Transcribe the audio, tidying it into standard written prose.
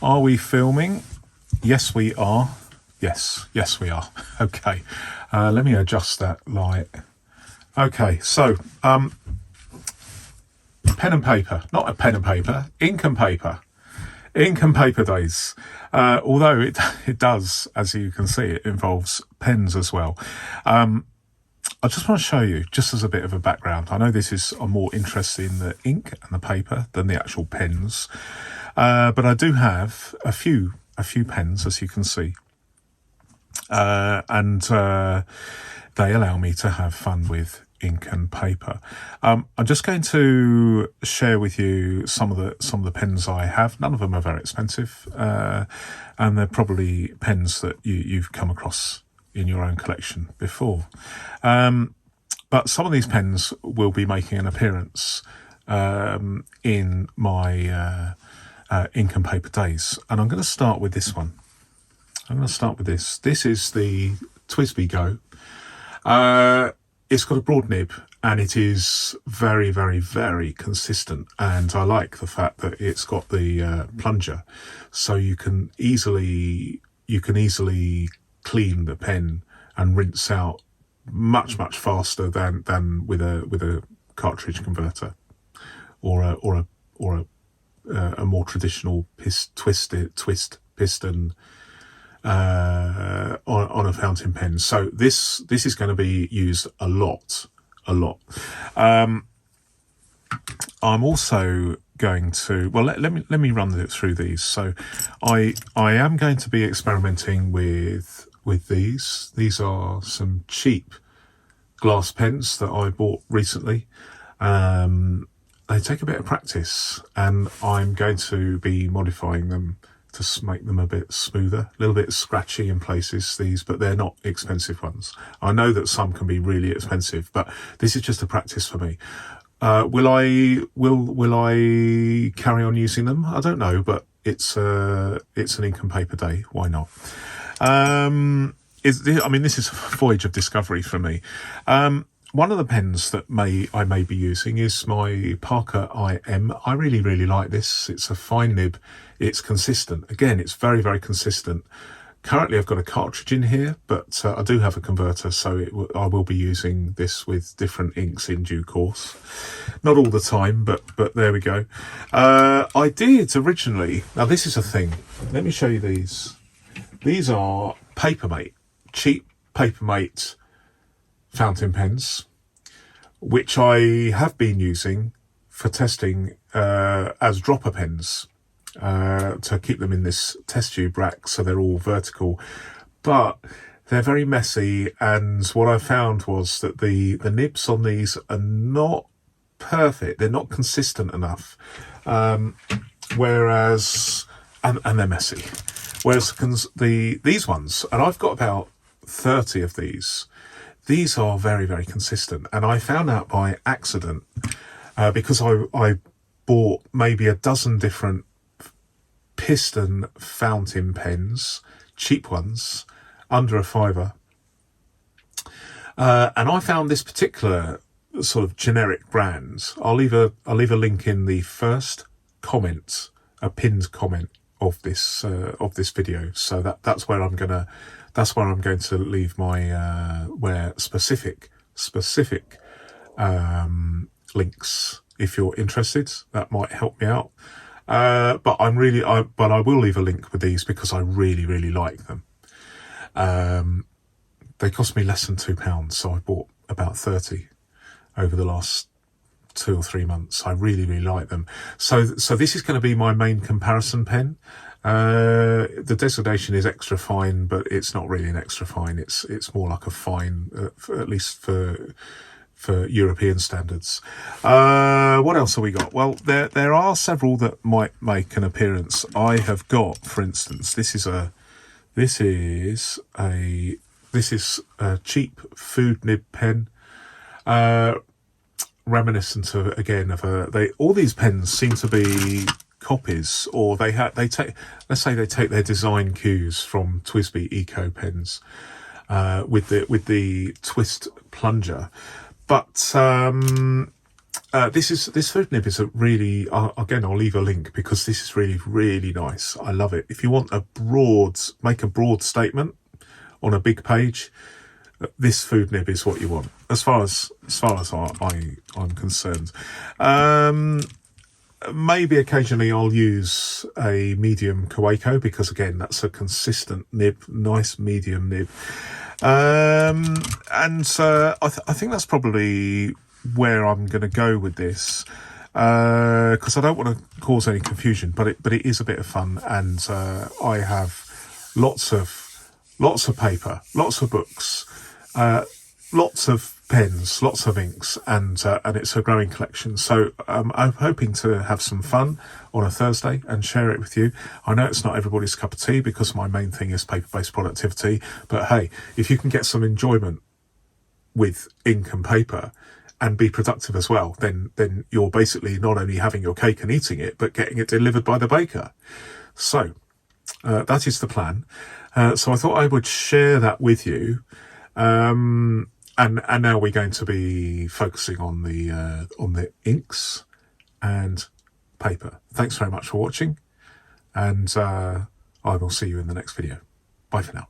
Are we filming? Yes, we are. Yes, we are. Okay, let me adjust that light. Okay, so pen and paper, not a pen and paper, ink and paper. Ink and paper days. Although it does, as you can see, it involves pens as well. I just want to show you, just as a bit of a background. I know this is I'm more interested in the ink and the paper than the actual pens, but I do have a few pens, as you can see, and they allow me to have fun with ink and paper. I'm just going to share with you some of the pens I have. None of them are very expensive, and they're probably pens that you've come across in your own collection before. But some of these pens will be making an appearance in my ink and paper days. And I'm going to start with this one. I'm going to start with this. This is the TWSBI Go. It's got a broad nib and it is very, very, very consistent. And I like the fact that it's got the plunger, so you can easily clean the pen and rinse out much faster than with a cartridge converter or a more traditional twist piston on a fountain pen. So this is going to be used a lot. I'm also going to, well, let me run through these. So I am going to be experimenting with these. These are some cheap glass pens that I bought recently. They take a bit of practice, and I'm going to be modifying them to make them a bit smoother, a little bit scratchy in places, these, but they're not expensive ones. I know that some can be really expensive, but this is just a practice for me. Will I carry on using them? I don't know, but it's an ink and paper day. Why not? This is a voyage of discovery for me. One of the pens that I may be using is my Parker IM. I really like this. It's a fine nib. It's consistent. Again, it's very, very consistent. Currently, I've got a cartridge in here, but I do have a converter, so I will be using this with different inks in due course. Not all the time, but there we go. I did originally. Now, this is a thing. Let me show you these. These are Papermate, cheap Papermate fountain pens, which I have been using for testing as dropper pens, to keep them in this test tube rack so they're all vertical, but they're very messy, and what I found was that the nibs on these are not perfect. They're not consistent enough, whereas and they're messy, whereas these ones, and I've got about 30 of these are very, very consistent. And I found out by accident, because I bought maybe a dozen different piston fountain pens, cheap ones, under $5. And I found this particular sort of generic brand. I'll leave a link in the first comment, a pinned comment of this video. So that's where I'm going to leave my where specific links. If you're interested, that might help me out. But I will leave a link with these because I really like them. They cost me less than £2, so I bought about 30 over the last 2 or 3 months. I really like them. So this is going to be my main comparison pen. The designation is extra fine, but it's not really an extra fine. It's more like a fine, at least for European standards. What else have we got? Well, there are several that might make an appearance. I have got, for instance, this is a cheap food nib pen, reminiscent of all these pens seem to be copies, or they take their design cues from TWSBI Eco pens, with the twist plunger. But this food nib is a really, again, I'll leave a link because this is really, really nice. I love it. If you want make a broad statement on a big page, this food nib is what you want, as far as I'm concerned. Maybe occasionally I'll use a medium Kaweco because, again, that's a consistent nib, nice medium nib. I think that's probably where I'm going to go with this, because I don't want to cause any confusion, but it is a bit of fun, and I have lots of paper, lots of books, lots of pens, lots of inks, and it's a growing collection. So I'm hoping to have some fun on a Thursday and share it with you. I know it's not everybody's cup of tea because my main thing is paper-based productivity, but hey, if you can get some enjoyment with ink and paper and be productive as well, then you're basically not only having your cake and eating it, but getting it delivered by the baker. So that is the plan. So I thought I would share that with you. And now we're going to be focusing on the inks and paper. Thanks very much for watching, and I will see you in the next video. Bye for now.